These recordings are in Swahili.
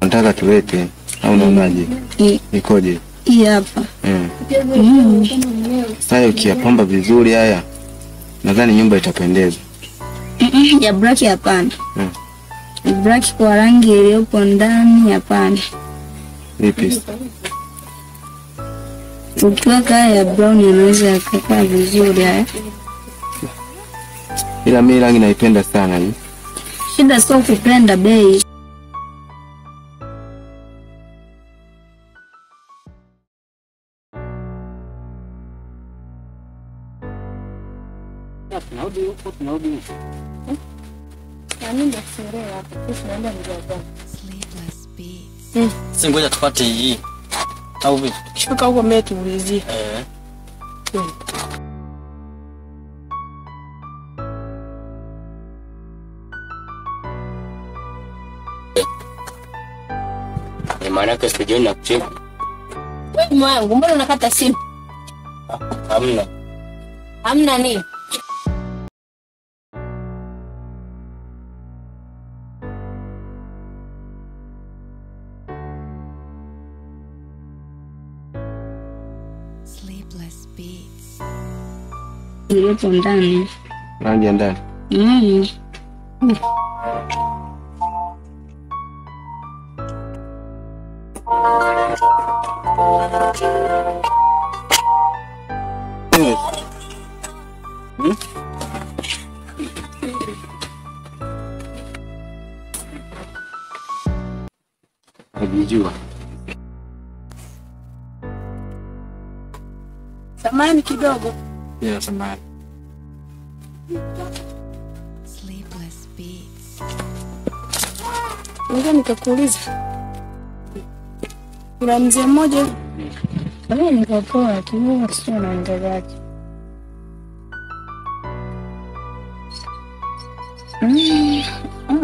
Nataka tuweke au unaonaje? Ikoje? Hii hapa. Sasa ukiyapamba vizuri haya nadhani nyumba itapendeza. Ya black hapana. Black kwa rangi iliyopo ndani hapana. Vipi? Ukiweka ya brown inaweza kukaa vizuri haya. Ila mimi rangi naipenda sana hii. Shida sio kupenda bei. Tunarudi huko. Ndio sio hapo. Tunaenda mjadala. Si ngoja tupate hii. Au vipi? Kifika huko mimi tuulizie. Maana yake sijui na kucheki. Wewe mwanangu, mbona unakata simu? Hamna. Hamna nini? Sleepless Beats. Iliyopo ndani. Rangi ya ndani. Najijua. Samani kidogo. Yeah, samani. Sleepless Beats. Ngoja nikakuuliza. Kuna mzee mmoja mimi nikapoa tu sio naendelea.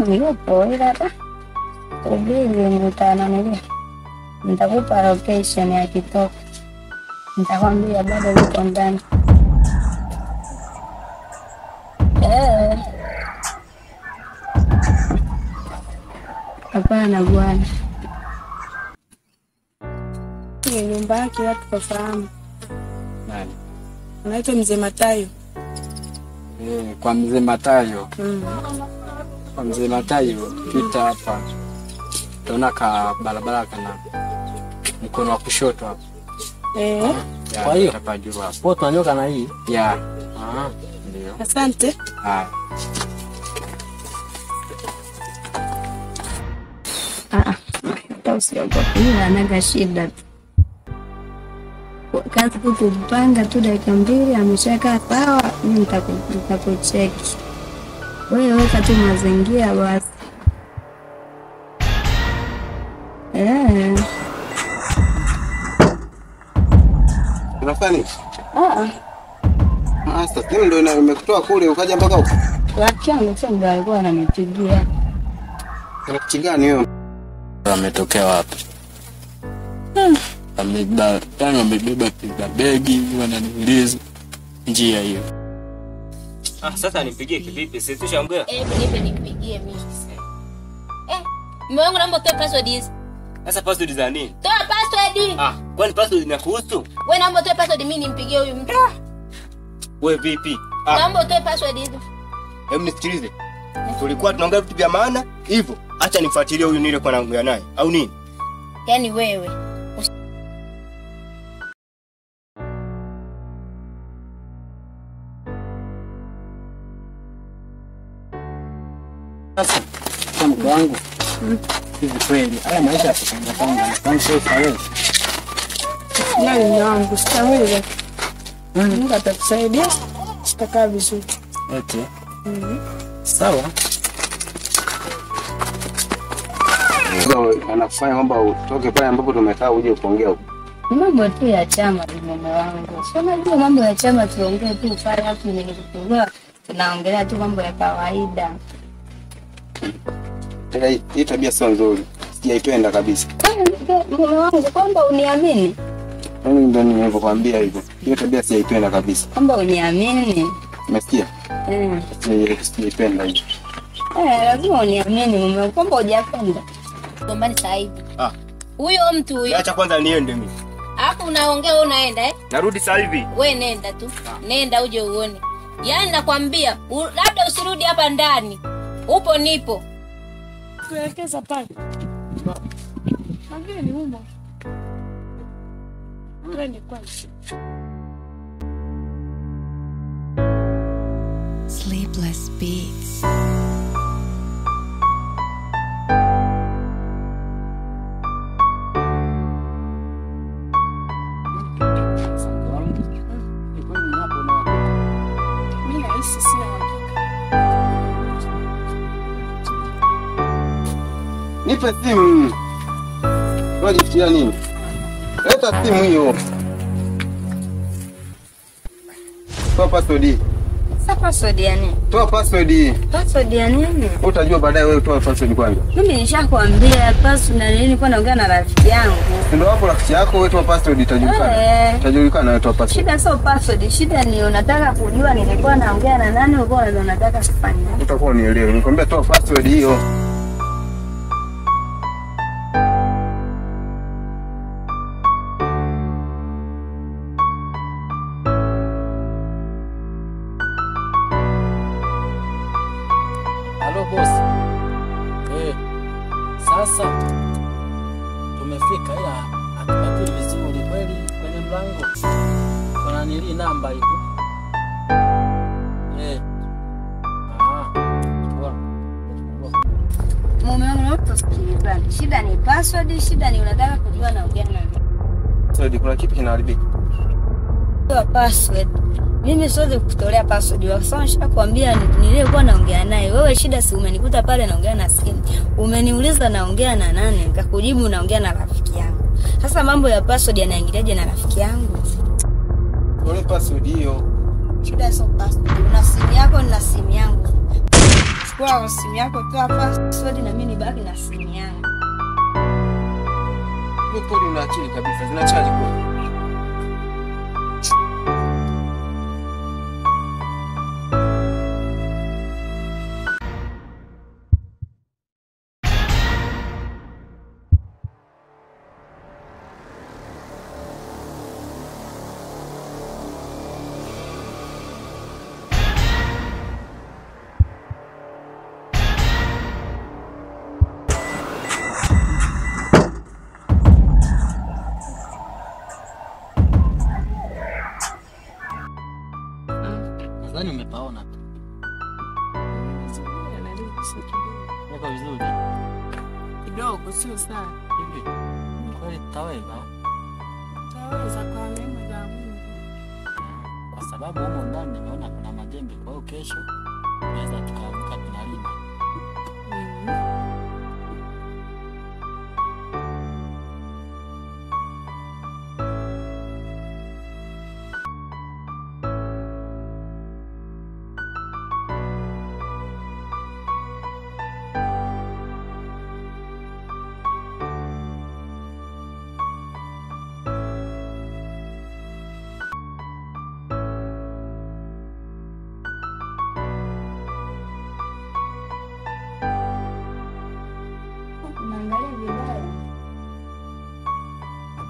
Yupo ila ubiri mkutana nile. Nitakupa location ya kitoka. Nitakwambia bado yuko ndani. Hapana bwana. Ni nyumba yake watu kufahamu. Nani? Anaitwa Mzee Matayo. Kwa Mzee Matayo. Kwa Mzee Matayo pita hapa. Tunaona ka barabara kana mkono wa kushoto hapo. Kwa hiyo tapajua. hapo tunanyoka na hii. Ya. Ndio. Asante. Usiogope, anaga shida tu. Kazi kupanga tu dakika 2 ameshakaa sawa, mimi nitakucheki. Wewe weka tu mazingira basi. Unafanya? Sasa mimi ndio nimekutoa kule ukaja mpaka huko. Lakini ndio alikuwa ananipigia. Anakupigia ni wewe. Ametokea wapi? Amebeba begi wananiuliza njia hiyo. Sasa nipigie kivipi? Si tushaongea. Nipigie mimi. Mume wangu naomba utoe password hizi. Sasa password za nini? Toa password. Kwani password inakuhusu? Wewe naomba utoe password mimi nimpigie huyu mtu. Wewe vipi? Naomba utoe password hizi. Hebu nisikilize. Tulikuwa tunaongea vitu vya maana hivyo. Acha nifuatilie huyu nile kwa naongea naye au nini? Yaani wewe Sasa mko wangu. Hivi kweli haya maisha ya kupanga na sio sawa. nani wangu sitaweza. Mungu atakusaidia. Sitakaa vizuri. Okay. Sawa. Anafanya kwamba utoke pale ambapo tumekaa uje kuongea huko. Mambo tu ya chama ni mume wangu. Sio najua mambo ya chama tuongee tu pale hapo nilikuwa tunaongelea tu mambo ya kawaida. Hii tabia sio nzuri. Sijaipenda kabisa. Mume wangu kwamba uniamini. Mimi ndio nimekuambia hivyo. Hiyo tabia sijaipenda kabisa. Kwamba uniamini. Umesikia? Sijaipenda hiyo. Lazima uniamini mume wangu kwamba hujapenda. Gombani sasa hivi. Huyo mtu huyo. Acha kwanza niende mimi. Hapo unaongea wewe unaenda eh? Narudi sasa hivi. Wewe nenda tu. Nenda uje uone. Yaani nakwambia labda usirudi hapa ndani. Upo nipo. Tuelekeza pale. Mageni humo. Twende kwanza. Sleepless Beats. Nipe simu. Wajifikia nini? Leta simu hiyo. Toa password. Sasa password ya nini? Toa password. Password ya nini? Utajua baadaye wewe, toa password kwanza. Mimi nishakwambia password na nini kwa naongea na rafiki yangu. Ndio hapo rafiki yako, wewe toa password itajulikana. Itajulikana wewe toa password. Shida sio password, shida ni unataka kujua nilikuwa naongea na nani ulikuwa unataka kufanya. Utakuwa unielewe. Nikwambia toa password hiyo. Halo boss. Sasa tumefika, ila hatupatili vizuri kweli kwenye mlango. Kuna nili namba hivi. Mume wangu unaposikilizana. Shida ni password, shida ni unataka kujua naongea na nani. Password kuna kitu kinaharibika. Toa password. Mimi siwezi kukutolea password. Wasema nishakwambia nilikuwa naongea naye. Wewe shida si umenikuta pale naongea na simu. Umeniuliza naongea na nani? Nikakujibu naongea na rafiki yangu. Sasa mambo ya password yanaingiliaje na rafiki yangu? Toa password hiyo. Shida sio password. Una simu yako na simu yangu. Chukua simu yako, toa password na mimi nibaki na simu yangu. Hiyo kodi una akili kabisa, zina charge kwa. Nadhani umepaona. Wako vizuri. Kidogo sio sana. Hivi. Kweli taweza? Taweza kwa neema za Mungu. Kwa sababu huko ndani naona kuna majembe, kwa hiyo kesho naweza tukaamka tunalima.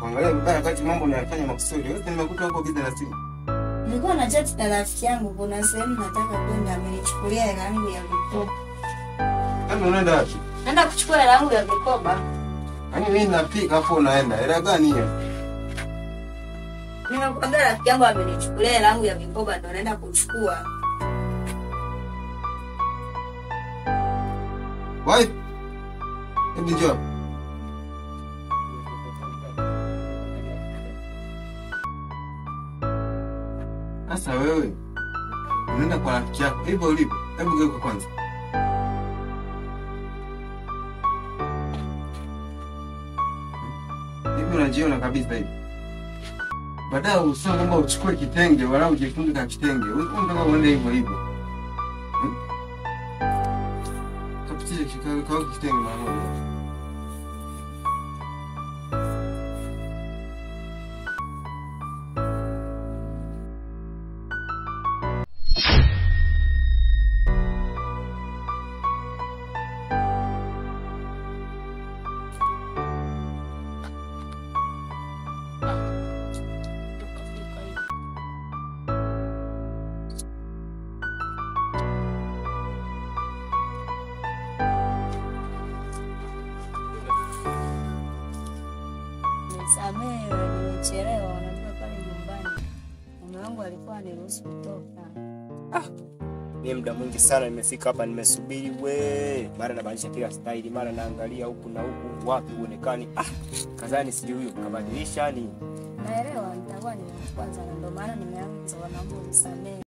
Kuangalia vibaya wakati mambo unayofanya makusudi. Wewe nimekuta huko bize na simu. Nilikuwa na chat na rafiki yangu, kuna sehemu nataka kwenda, amenichukulia hela yangu ya vikoba. Kama unaenda wapi? Naenda kuchukua hela yangu ya vikoba. Yaani mimi napika hapo unaenda. Hela gani hiyo? Nimekwambia rafiki yangu amenichukulia hela yangu ya vikoba ndo naenda kuchukua. Wife. Hebu njoo. Sasa wewe unaenda kwa rafiki yako hivyo ulivyo. Hebu geuka kwanza. Hivi unajiona kabisa hivi. Baadaye useme kwamba uchukue kitenge wala ujifunge kwa kitenge. Unataka uende hivyo hivyo. Kapitisha kikao kitenge mara moja. wangu alikuwa aniruhusu kutoka. Mimi muda mwingi sana nimefika hapa nimesubiri we. Mara nabadilisha kila style, mara naangalia huku na huku wapi uonekani. Kazani sijui huyo kabadilisha ni. Naelewa nitakuwa ni kwanza na ndio maana nimeanza wanaomba unisamehe.